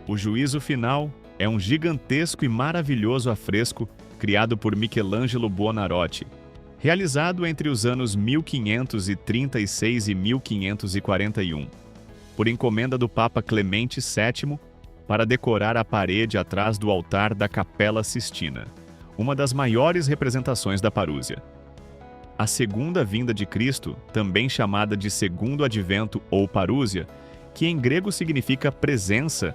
O Juízo Final é um gigantesco e maravilhoso afresco criado por Michelangelo Buonarroti, realizado entre os anos 1536 e 1541, por encomenda do Papa Clemente VII, para decorar a parede atrás do altar da Capela Sistina, uma das maiores representações da Parousia. A segunda vinda de Cristo, também chamada de Segundo Advento ou Parousia, que em grego significa presença,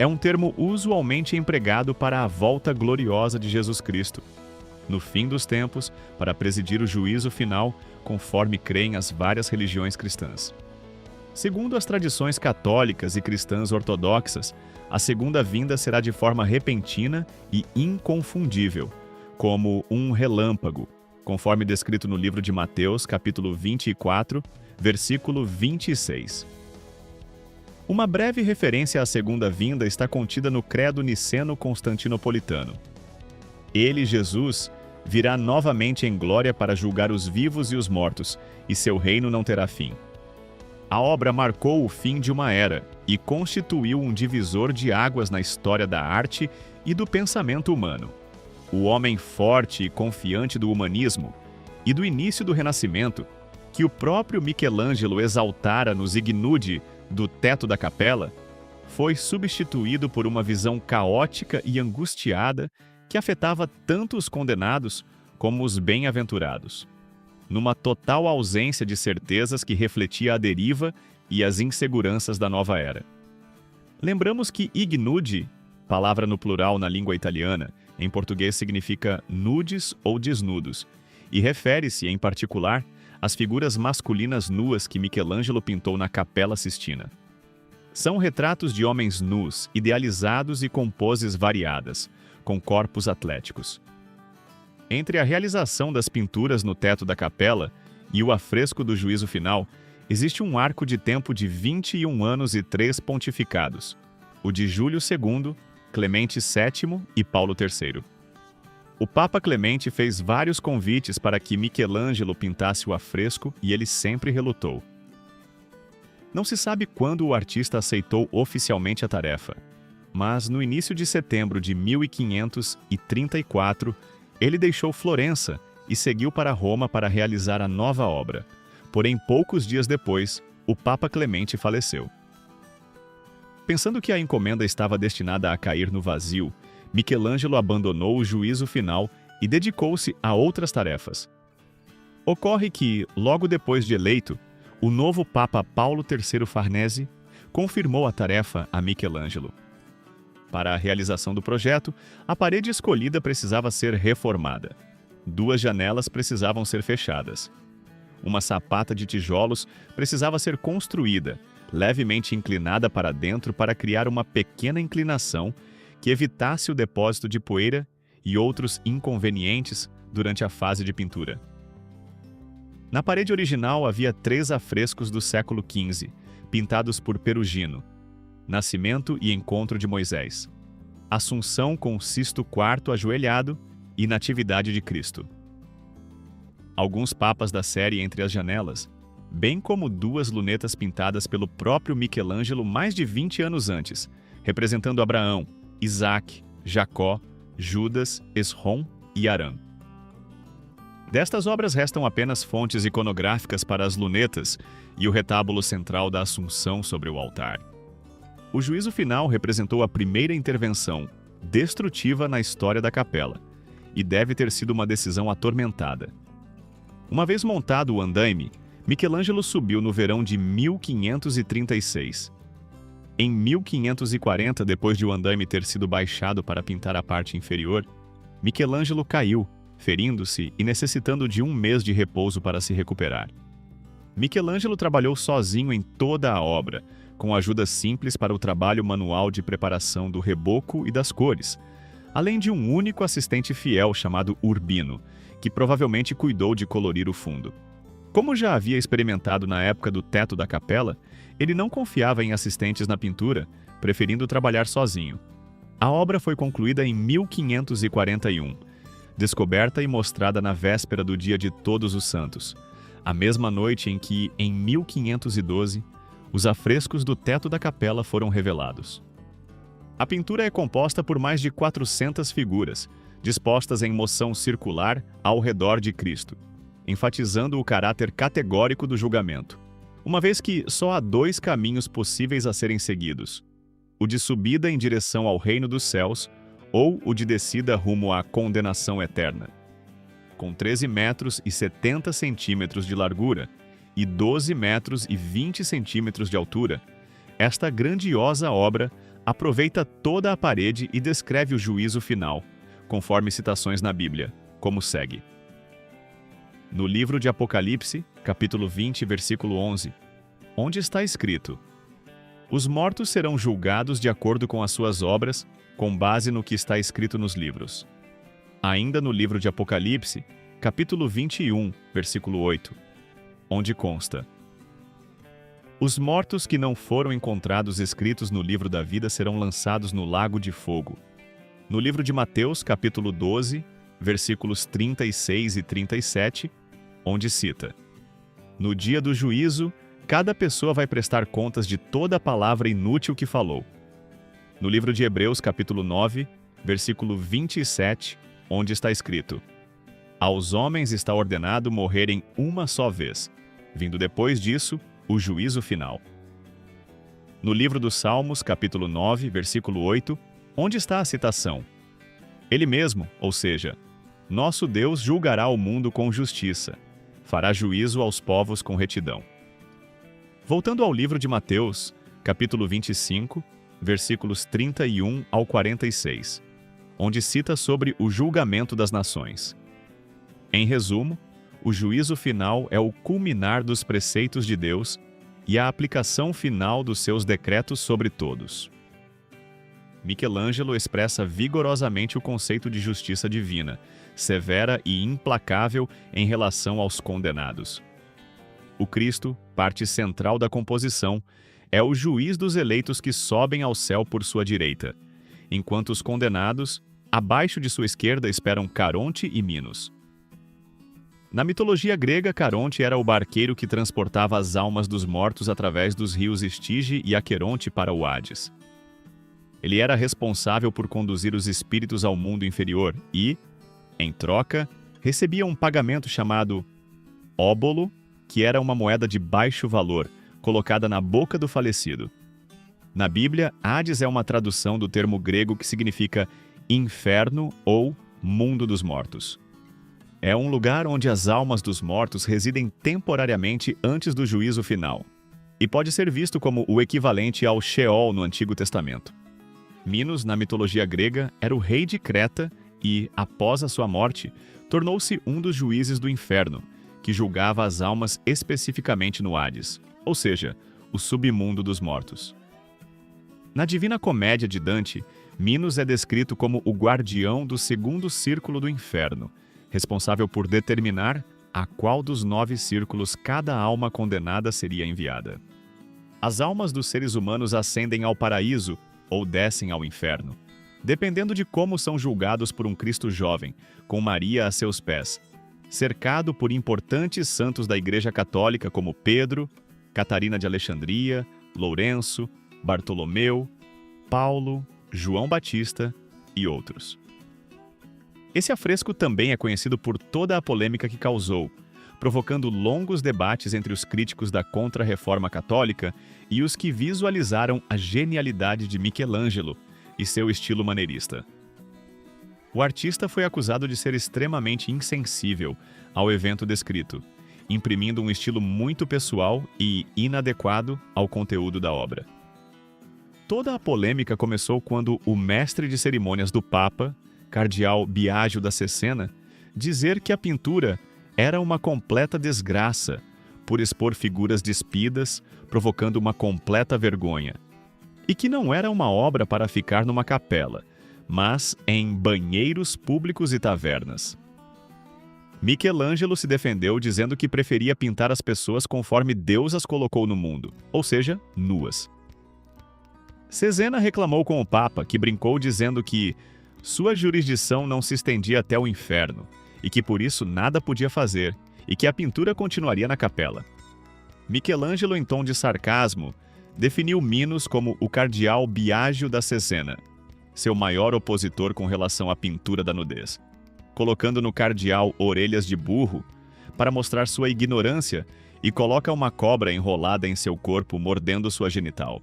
é um termo usualmente empregado para a volta gloriosa de Jesus Cristo, no fim dos tempos, para presidir o juízo final, conforme creem as várias religiões cristãs. Segundo as tradições católicas e cristãs ortodoxas, a segunda vinda será de forma repentina e inconfundível, como um relâmpago, conforme descrito no livro de Mateus, capítulo 24, versículo 26. Uma breve referência à segunda vinda está contida no Credo Niceno-Constantinopolitano. Ele, Jesus, virá novamente em glória para julgar os vivos e os mortos, e seu reino não terá fim. A obra marcou o fim de uma era e constituiu um divisor de águas na história da arte e do pensamento humano. O homem forte e confiante do humanismo e do início do Renascimento, que o próprio Michelangelo exaltara nos ignudi do teto da capela, foi substituído por uma visão caótica e angustiada que afetava tanto os condenados como os bem-aventurados, numa total ausência de certezas que refletia a deriva e as inseguranças da nova era. Lembramos que ignudi, palavra no plural na língua italiana, em português significa nudes ou desnudos, e refere-se, em particular, às figuras masculinas nuas que Michelangelo pintou na Capela Sistina. São retratos de homens nus, idealizados e com poses variadas, com corpos atléticos. Entre a realização das pinturas no teto da capela e o afresco do Juízo Final, existe um arco de tempo de 21 anos e 3 pontificados, o de Júlio II, Clemente VII e Paulo III. O Papa Clemente fez vários convites para que Michelangelo pintasse o afresco e ele sempre relutou. Não se sabe quando o artista aceitou oficialmente a tarefa, mas no início de setembro de 1534, ele deixou Florença e seguiu para Roma para realizar a nova obra. Porém, poucos dias depois, o Papa Clemente faleceu. Pensando que a encomenda estava destinada a cair no vazio, Michelangelo abandonou o Juízo Final e dedicou-se a outras tarefas. Ocorre que, logo depois de eleito, o novo Papa Paulo III Farnese confirmou a tarefa a Michelangelo. Para a realização do projeto, a parede escolhida precisava ser reformada. 2 janelas precisavam ser fechadas. Uma sapata de tijolos precisava ser construída, levemente inclinada para dentro para criar uma pequena inclinação que evitasse o depósito de poeira e outros inconvenientes durante a fase de pintura. Na parede original havia 3 afrescos do século XV, pintados por Perugino: Nascimento e Encontro de Moisés, Assunção com Sisto IV ajoelhado e Natividade de Cristo. Alguns papas da série entre as janelas, bem como 2 lunetas pintadas pelo próprio Michelangelo mais de 20 anos antes, representando Abraão, Isaac, Jacó, Judas, Esrom e Arã. Destas obras restam apenas fontes iconográficas para as lunetas e o retábulo central da Assunção sobre o altar. O Juízo Final representou a primeira intervenção destrutiva na história da capela e deve ter sido uma decisão atormentada. Uma vez montado o andaime, Michelangelo subiu no verão de 1536. Em 1540, depois de o andaime ter sido baixado para pintar a parte inferior, Michelangelo caiu, ferindo-se e necessitando de 1 mês de repouso para se recuperar. Michelangelo trabalhou sozinho em toda a obra, com ajuda simples para o trabalho manual de preparação do reboco e das cores, além de um único assistente fiel chamado Urbino, que provavelmente cuidou de colorir o fundo. Como já havia experimentado na época do teto da capela, ele não confiava em assistentes na pintura, preferindo trabalhar sozinho. A obra foi concluída em 1541, descoberta e mostrada na véspera do Dia de Todos os Santos, a mesma noite em que, em 1512, os afrescos do teto da capela foram revelados. A pintura é composta por mais de 400 figuras, dispostas em moção circular ao redor de Cristo, enfatizando o caráter categórico do julgamento, uma vez que só há dois caminhos possíveis a serem seguidos: o de subida em direção ao reino dos céus ou o de descida rumo à condenação eterna. Com 13 metros e 70 centímetros de largura e 12 metros e 20 centímetros de altura, esta grandiosa obra aproveita toda a parede e descreve o juízo final, conforme citações na Bíblia, como segue. No livro de Apocalipse, capítulo 20, versículo 11, onde está escrito: os mortos serão julgados de acordo com as suas obras, com base no que está escrito nos livros. Ainda no livro de Apocalipse, capítulo 21, versículo 8, onde consta: os mortos que não foram encontrados escritos no livro da vida serão lançados no lago de fogo. No livro de Mateus, capítulo 12, versículos 36 e 37, onde cita: no dia do juízo, cada pessoa vai prestar contas de toda a palavra inútil que falou. No livro de Hebreus, capítulo 9, versículo 27, onde está escrito: aos homens está ordenado morrerem uma só vez, vindo depois disso o juízo final. No livro dos Salmos, capítulo 9, versículo 8, onde está a citação: ele mesmo, ou seja, nosso Deus julgará o mundo com justiça, fará juízo aos povos com retidão. Voltando ao livro de Mateus, capítulo 25, versículos 31 ao 46, onde cita sobre o julgamento das nações. Em resumo, o juízo final é o culminar dos preceitos de Deus e a aplicação final dos seus decretos sobre todos. Michelangelo expressa vigorosamente o conceito de justiça divina, severa e implacável em relação aos condenados. O Cristo, parte central da composição, é o juiz dos eleitos que sobem ao céu por sua direita, enquanto os condenados, abaixo de sua esquerda, esperam Caronte e Minos. Na mitologia grega, Caronte era o barqueiro que transportava as almas dos mortos através dos rios Estige e Aqueronte para o Hades. Ele era responsável por conduzir os espíritos ao mundo inferior e, em troca, recebia um pagamento chamado óbolo, que era uma moeda de baixo valor, colocada na boca do falecido. Na Bíblia, Hades é uma tradução do termo grego que significa inferno ou mundo dos mortos. É um lugar onde as almas dos mortos residem temporariamente antes do juízo final, e pode ser visto como o equivalente ao Sheol no Antigo Testamento. Minos, na mitologia grega, era o rei de Creta e, após a sua morte, tornou-se um dos juízes do inferno, que julgava as almas especificamente no Hades, ou seja, o submundo dos mortos. Na Divina Comédia de Dante, Minos é descrito como o guardião do segundo círculo do inferno, responsável por determinar a qual dos 9 círculos cada alma condenada seria enviada. As almas dos seres humanos ascendem ao paraíso ou descem ao inferno, dependendo de como são julgados por um Cristo jovem, com Maria a seus pés, cercado por importantes santos da Igreja Católica como Pedro, Catarina de Alexandria, Lourenço, Bartolomeu, Paulo, João Batista e outros. Esse afresco também é conhecido por toda a polêmica que causou, provocando longos debates entre os críticos da Contra-Reforma Católica e os que visualizaram a genialidade de Michelangelo e seu estilo maneirista. O artista foi acusado de ser extremamente insensível ao evento descrito, imprimindo um estilo muito pessoal e inadequado ao conteúdo da obra. Toda a polêmica começou quando o mestre de cerimônias do Papa, cardeal Biagio da Cesena, dizer que a pintura era uma completa desgraça por expor figuras despidas, provocando uma completa vergonha, e que não era uma obra para ficar numa capela, mas em banheiros públicos e tavernas. Michelangelo se defendeu dizendo que preferia pintar as pessoas conforme Deus as colocou no mundo, ou seja, nuas. Cesena reclamou com o Papa, que brincou dizendo que sua jurisdição não se estendia até o inferno, e que por isso nada podia fazer, e que a pintura continuaria na capela. Michelangelo, em tom de sarcasmo, definiu Minos como o cardeal Biagio da Cesena, seu maior opositor com relação à pintura da nudez, colocando no cardeal orelhas de burro para mostrar sua ignorância e coloca uma cobra enrolada em seu corpo mordendo sua genital.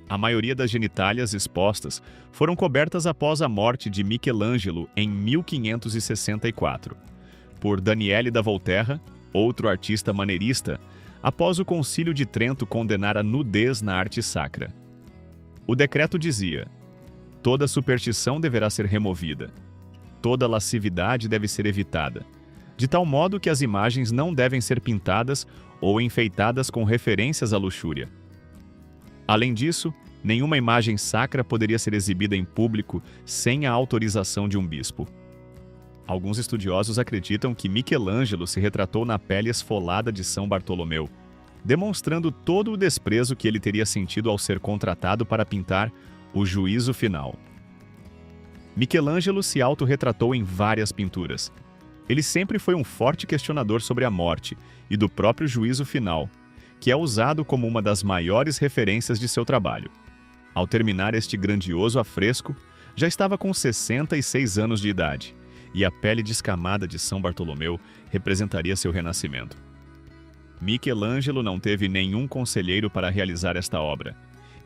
A maioria das genitálias expostas foram cobertas após a morte de Michelangelo em 1564, por Daniele da Volterra, outro artista maneirista, após o Concílio de Trento condenar a nudez na arte sacra. O decreto dizia: toda superstição deverá ser removida, toda lascividade deve ser evitada, de tal modo que as imagens não devem ser pintadas ou enfeitadas com referências à luxúria. Além disso, nenhuma imagem sacra poderia ser exibida em público sem a autorização de um bispo. Alguns estudiosos acreditam que Michelangelo se retratou na pele esfolada de São Bartolomeu, demonstrando todo o desprezo que ele teria sentido ao ser contratado para pintar o Juízo Final. Michelangelo se autorretratou em várias pinturas. Ele sempre foi um forte questionador sobre a morte e do próprio Juízo Final, que é usado como uma das maiores referências de seu trabalho. Ao terminar este grandioso afresco, já estava com 66 anos de idade, e a pele descamada de São Bartolomeu representaria seu renascimento. Michelangelo não teve nenhum conselheiro para realizar esta obra,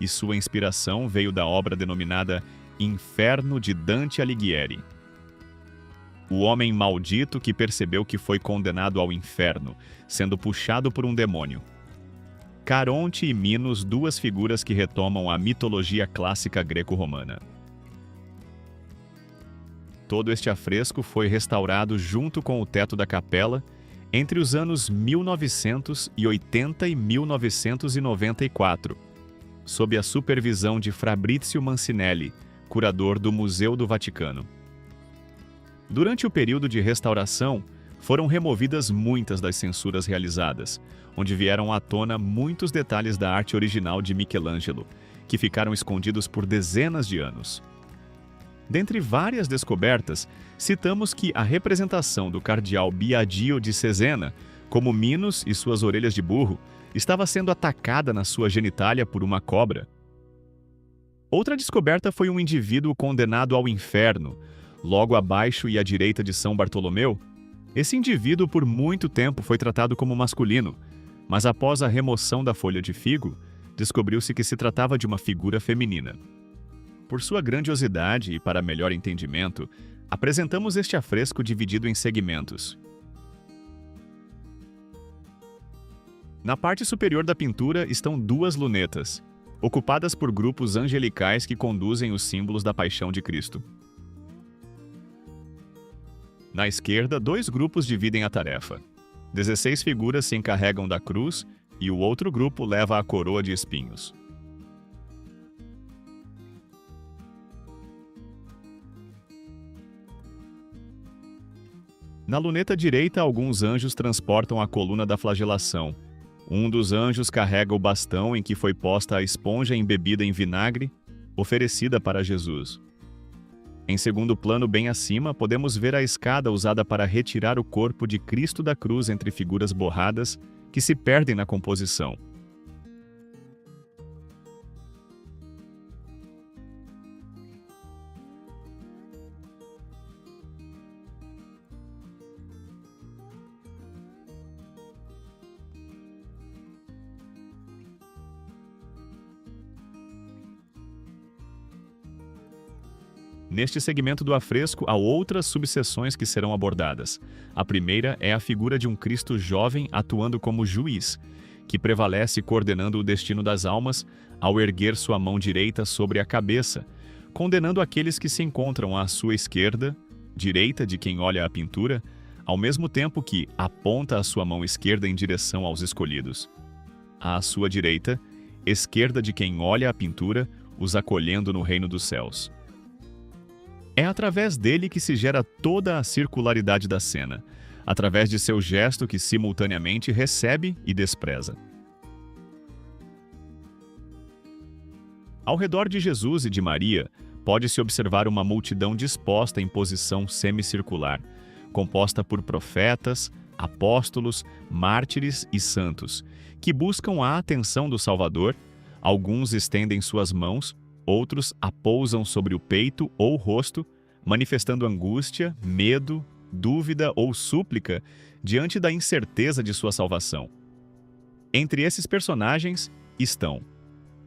e sua inspiração veio da obra denominada Inferno de Dante Alighieri. O homem maldito que percebeu que foi condenado ao inferno, sendo puxado por um demônio. Caronte e Minos, duas figuras que retomam a mitologia clássica greco-romana. Todo este afresco foi restaurado junto com o teto da capela entre os anos 1980 e 1994, sob a supervisão de Fabrizio Mancinelli, curador do Museu do Vaticano. Durante o período de restauração, foram removidas muitas das censuras realizadas, onde vieram à tona muitos detalhes da arte original de Michelangelo, que ficaram escondidos por dezenas de anos. Dentre várias descobertas, citamos que a representação do cardeal Biagio de Cesena, como Minos e suas orelhas de burro, estava sendo atacada na sua genitália por uma cobra. Outra descoberta foi um indivíduo condenado ao inferno, logo abaixo e à direita de São Bartolomeu. Esse indivíduo por muito tempo foi tratado como masculino, mas após a remoção da folha de figo, descobriu-se que se tratava de uma figura feminina. Por sua grandiosidade e para melhor entendimento, apresentamos este afresco dividido em segmentos. Na parte superior da pintura estão duas lunetas, ocupadas por grupos angelicais que conduzem os símbolos da paixão de Cristo. Na esquerda, dois grupos dividem a tarefa. 16 figuras se encarregam da cruz e o outro grupo leva a coroa de espinhos. Na luneta direita, alguns anjos transportam a coluna da flagelação. Um dos anjos carrega o bastão em que foi posta a esponja embebida em vinagre, oferecida para Jesus. Em segundo plano, bem acima, podemos ver a escada usada para retirar o corpo de Cristo da cruz entre figuras borradas que se perdem na composição. Neste segmento do afresco, há outras subseções que serão abordadas. A primeira é a figura de um Cristo jovem atuando como juiz, que prevalece coordenando o destino das almas ao erguer sua mão direita sobre a cabeça, condenando aqueles que se encontram à sua esquerda, direita de quem olha a pintura, ao mesmo tempo que aponta a sua mão esquerda em direção aos escolhidos. À sua direita, esquerda de quem olha a pintura, os acolhendo no reino dos céus. É através dele que se gera toda a circularidade da cena, através de seu gesto que simultaneamente recebe e despreza. Ao redor de Jesus e de Maria, pode-se observar uma multidão disposta em posição semicircular, composta por profetas, apóstolos, mártires e santos, que buscam a atenção do Salvador. Alguns estendem suas mãos, outros a pousam sobre o peito ou rosto, manifestando angústia, medo, dúvida ou súplica diante da incerteza de sua salvação. Entre esses personagens estão,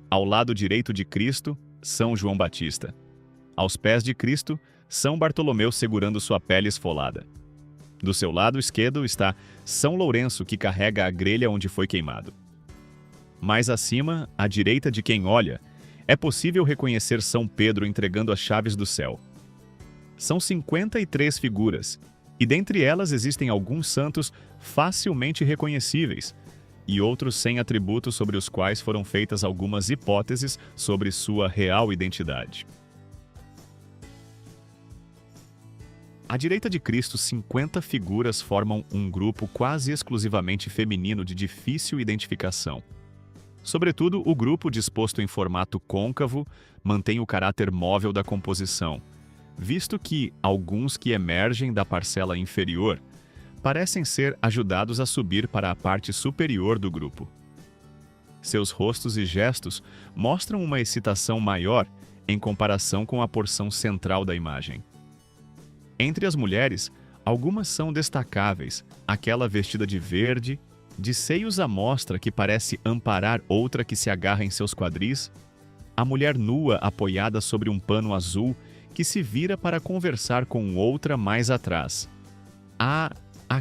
ao lado direito de Cristo, São João Batista. Aos pés de Cristo, São Bartolomeu segurando sua pele esfolada. Do seu lado esquerdo está São Lourenço, que carrega a grelha onde foi queimado. Mais acima, à direita de quem olha, é possível reconhecer São Pedro entregando as chaves do céu. São 53 figuras, e dentre elas existem alguns santos facilmente reconhecíveis, e outros sem atributos sobre os quais foram feitas algumas hipóteses sobre sua real identidade. À direita de Cristo, 50 figuras formam um grupo quase exclusivamente feminino de difícil identificação. Sobretudo, o grupo disposto em formato côncavo mantém o caráter móvel da composição, visto que alguns que emergem da parcela inferior parecem ser ajudados a subir para a parte superior do grupo. Seus rostos e gestos mostram uma excitação maior em comparação com a porção central da imagem. Entre as mulheres, algumas são destacáveis, aquela vestida de verde, de seios à mostra que parece amparar outra que se agarra em seus quadris, a mulher nua apoiada sobre um pano azul que se vira para conversar com outra mais atrás. A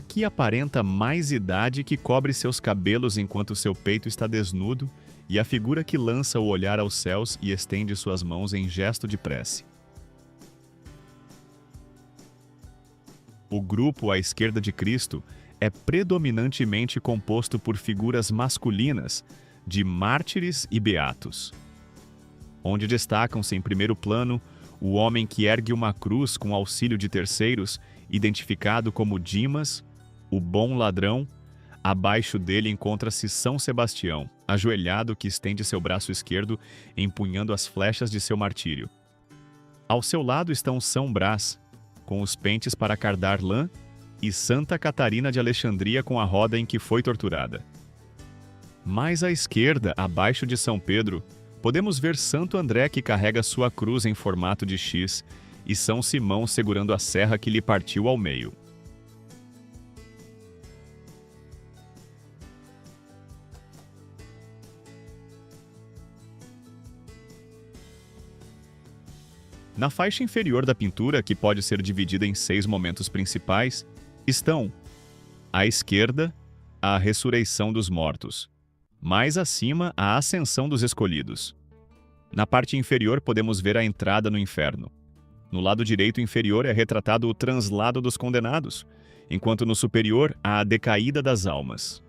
que aparenta mais idade que cobre seus cabelos enquanto seu peito está desnudo, e a figura que lança o olhar aos céus e estende suas mãos em gesto de prece. O grupo à esquerda de Cristo é predominantemente composto por figuras masculinas, de mártires e beatos, onde destacam-se em primeiro plano o homem que ergue uma cruz com auxílio de terceiros, identificado como Dimas, o bom ladrão. Abaixo dele encontra-se São Sebastião, ajoelhado, que estende seu braço esquerdo, empunhando as flechas de seu martírio. Ao seu lado estão São Brás, com os pentes para cardar lã, e Santa Catarina de Alexandria com a roda em que foi torturada. Mais à esquerda, abaixo de São Pedro, podemos ver Santo André, que carrega sua cruz em formato de X, e São Simão segurando a serra que lhe partiu ao meio. Na faixa inferior da pintura, que pode ser dividida em 6 momentos principais, estão, à esquerda, a ressurreição dos mortos. Mais acima, a ascensão dos escolhidos. Na parte inferior podemos ver a entrada no inferno. No lado direito inferior é retratado o translado dos condenados, enquanto no superior há a decaída das almas.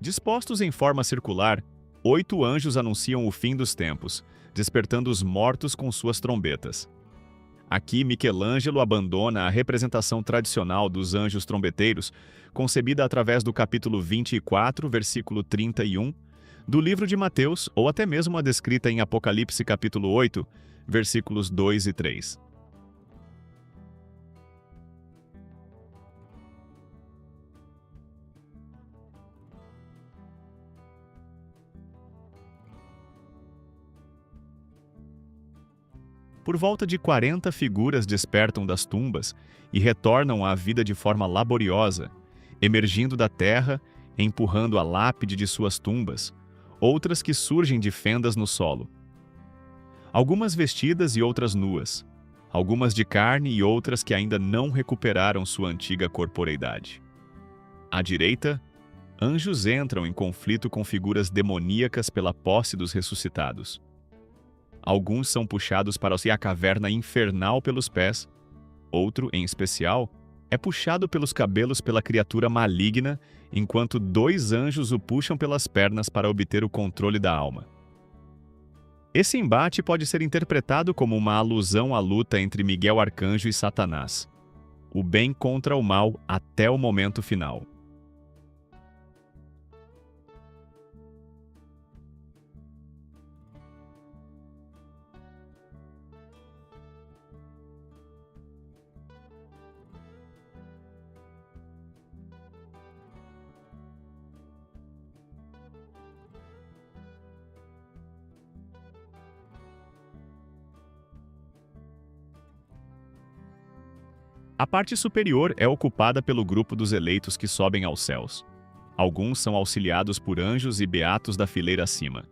Dispostos em forma circular, 8 anjos anunciam o fim dos tempos, despertando os mortos com suas trombetas. Aqui, Michelangelo abandona a representação tradicional dos anjos trombeteiros, concebida através do capítulo 24, versículo 31, do livro de Mateus, ou até mesmo a descrita em Apocalipse capítulo 8, versículos 2 e 3. Por volta de 40 figuras despertam das tumbas e retornam à vida de forma laboriosa, emergindo da terra, empurrando a lápide de suas tumbas, outras que surgem de fendas no solo. Algumas vestidas e outras nuas, algumas de carne e outras que ainda não recuperaram sua antiga corporeidade. À direita, anjos entram em conflito com figuras demoníacas pela posse dos ressuscitados. Alguns são puxados para a caverna infernal pelos pés, outro, em especial, é puxado pelos cabelos pela criatura maligna, enquanto 2 anjos o puxam pelas pernas para obter o controle da alma. Esse embate pode ser interpretado como uma alusão à luta entre Miguel Arcanjo e Satanás, o bem contra o mal até o momento final. A parte superior é ocupada pelo grupo dos eleitos que sobem aos céus. Alguns são auxiliados por anjos e beatos da fileira acima.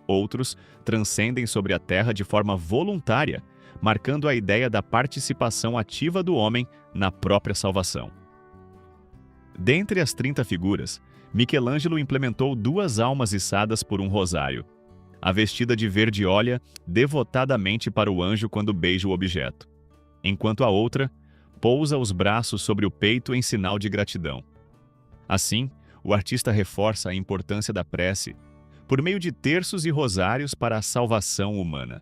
Outros transcendem sobre a terra de forma voluntária, marcando a ideia da participação ativa do homem na própria salvação. Dentre as 30 figuras, Michelangelo implementou 2 almas içadas por um rosário. A vestida de verde olha devotadamente para o anjo quando beija o objeto, enquanto a outra pousa os braços sobre o peito em sinal de gratidão. Assim, o artista reforça a importância da prece por meio de terços e rosários para a salvação humana.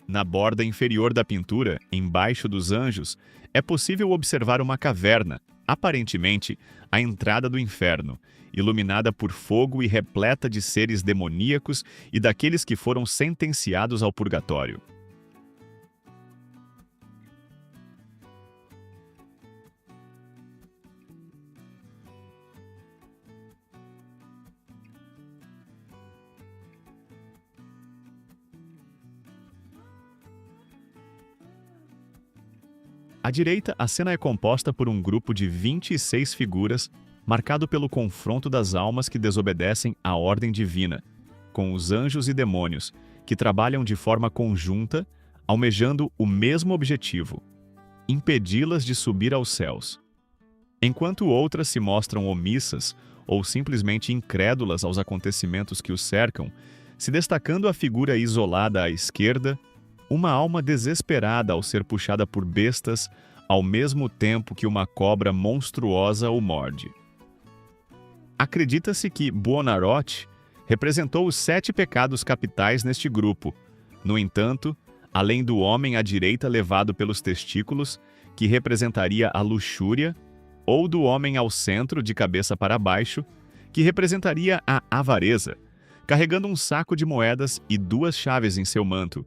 Na borda inferior da pintura, embaixo dos anjos, é possível observar uma caverna, aparentemente a entrada do inferno, iluminada por fogo e repleta de seres demoníacos e daqueles que foram sentenciados ao purgatório. À direita, a cena é composta por um grupo de 26 figuras, marcado pelo confronto das almas que desobedecem à ordem divina, com os anjos e demônios, que trabalham de forma conjunta, almejando o mesmo objetivo: impedi-las de subir aos céus. Enquanto outras se mostram omissas ou simplesmente incrédulas aos acontecimentos que os cercam, se destacando a figura isolada à esquerda, uma alma desesperada ao ser puxada por bestas, ao mesmo tempo que uma cobra monstruosa o morde. Acredita-se que Buonarroti representou os 7 pecados capitais neste grupo. No entanto, além do homem à direita levado pelos testículos, que representaria a luxúria, ou do homem ao centro, de cabeça para baixo, que representaria a avareza, carregando um saco de moedas e 2 chaves em seu manto,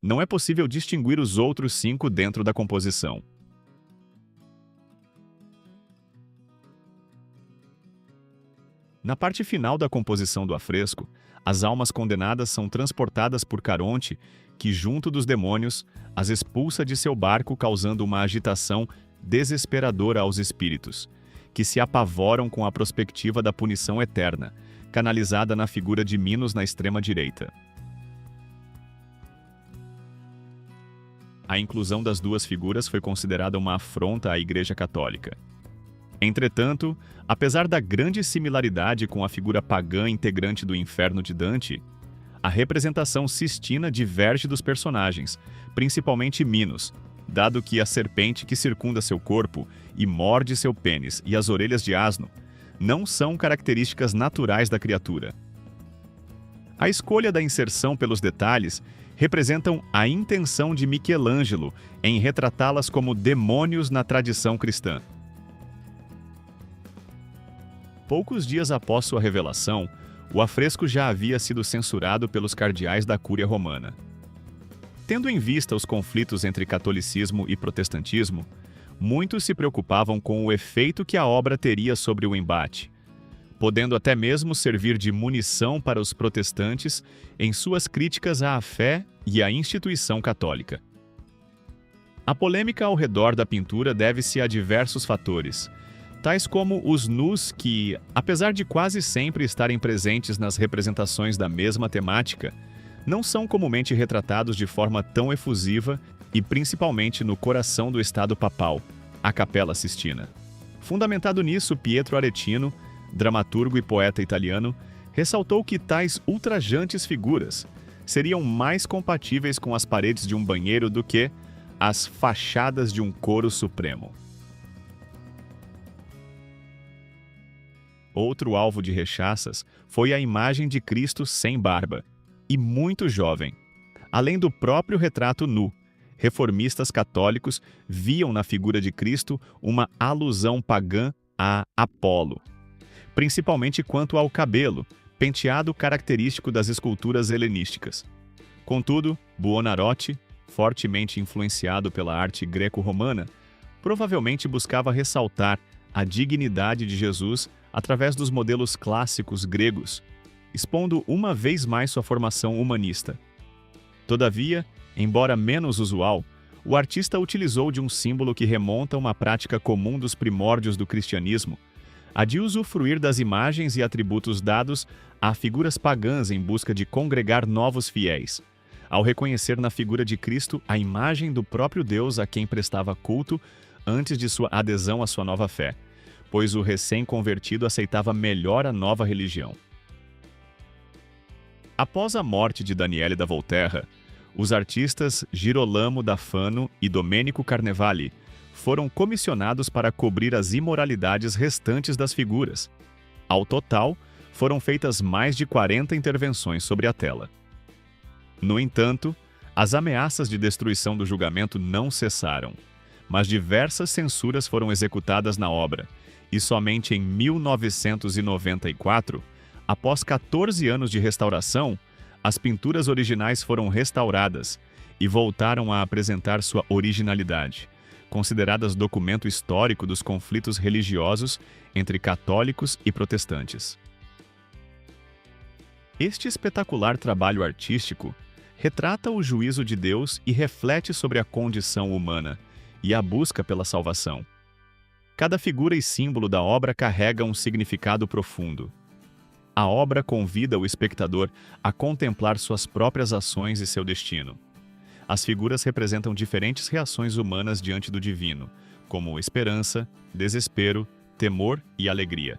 não é possível distinguir os outros 5 dentro da composição. Na parte final da composição do afresco, as almas condenadas são transportadas por Caronte, que, junto dos demônios, as expulsa de seu barco, causando uma agitação desesperadora aos espíritos, que se apavoram com a perspectiva da punição eterna, canalizada na figura de Minos na extrema direita. A inclusão das 2 figuras foi considerada uma afronta à Igreja Católica. Entretanto, apesar da grande similaridade com a figura pagã integrante do Inferno de Dante, a representação cistina diverge dos personagens, principalmente Minos, dado que a serpente que circunda seu corpo e morde seu pênis e as orelhas de asno não são características naturais da criatura. A escolha da inserção pelos detalhes representam a intenção de Michelangelo em retratá-las como demônios na tradição cristã. Poucos dias após sua revelação, o afresco já havia sido censurado pelos cardeais da Cúria Romana. Tendo em vista os conflitos entre catolicismo e protestantismo, muitos se preocupavam com o efeito que a obra teria sobre o embate, podendo até mesmo servir de munição para os protestantes em suas críticas à fé e à instituição católica. A polêmica ao redor da pintura deve-se a diversos fatores, tais como os nus que, apesar de quase sempre estarem presentes nas representações da mesma temática, não são comumente retratados de forma tão efusiva e principalmente no coração do Estado Papal, a Capela Sistina. Fundamentado nisso, Pietro Aretino, dramaturgo e poeta italiano, ressaltou que tais ultrajantes figuras seriam mais compatíveis com as paredes de um banheiro do que as fachadas de um coro supremo. Outro alvo de rechaças foi a imagem de Cristo sem barba, e muito jovem. Além do próprio retrato nu, reformistas católicos viam na figura de Cristo uma alusão pagã a Apolo, principalmente quanto ao cabelo, penteado característico das esculturas helenísticas. Contudo, Buonarroti, fortemente influenciado pela arte greco-romana, provavelmente buscava ressaltar a dignidade de Jesus através dos modelos clássicos gregos, expondo uma vez mais sua formação humanista. Todavia, embora menos usual, O artista utilizou de um símbolo que remonta a uma prática comum dos primórdios do cristianismo, a de usufruir das imagens e atributos dados a figuras pagãs em busca de congregar novos fiéis, ao reconhecer na figura de Cristo a imagem do próprio Deus a quem prestava culto antes de sua adesão à sua nova fé, pois o recém-convertido aceitava melhor a nova religião. Após a morte de Daniele da Volterra, os artistas Girolamo da Fano e Domenico Carnevali foram comissionados para cobrir as imoralidades restantes das figuras. Ao total, foram feitas mais de 40 intervenções sobre a tela. No entanto, as ameaças de destruição do julgamento não cessaram, mas diversas censuras foram executadas na obra, e somente em 1994, após 14 anos de restauração, as pinturas originais foram restauradas e voltaram a apresentar sua originalidade, consideradas documento histórico dos conflitos religiosos entre católicos e protestantes. Este espetacular trabalho artístico retrata o juízo de Deus e reflete sobre a condição humana e a busca pela salvação. Cada figura e símbolo da obra carrega um significado profundo. A obra convida o espectador a contemplar suas próprias ações e seu destino. As figuras representam diferentes reações humanas diante do divino, como esperança, desespero, temor e alegria.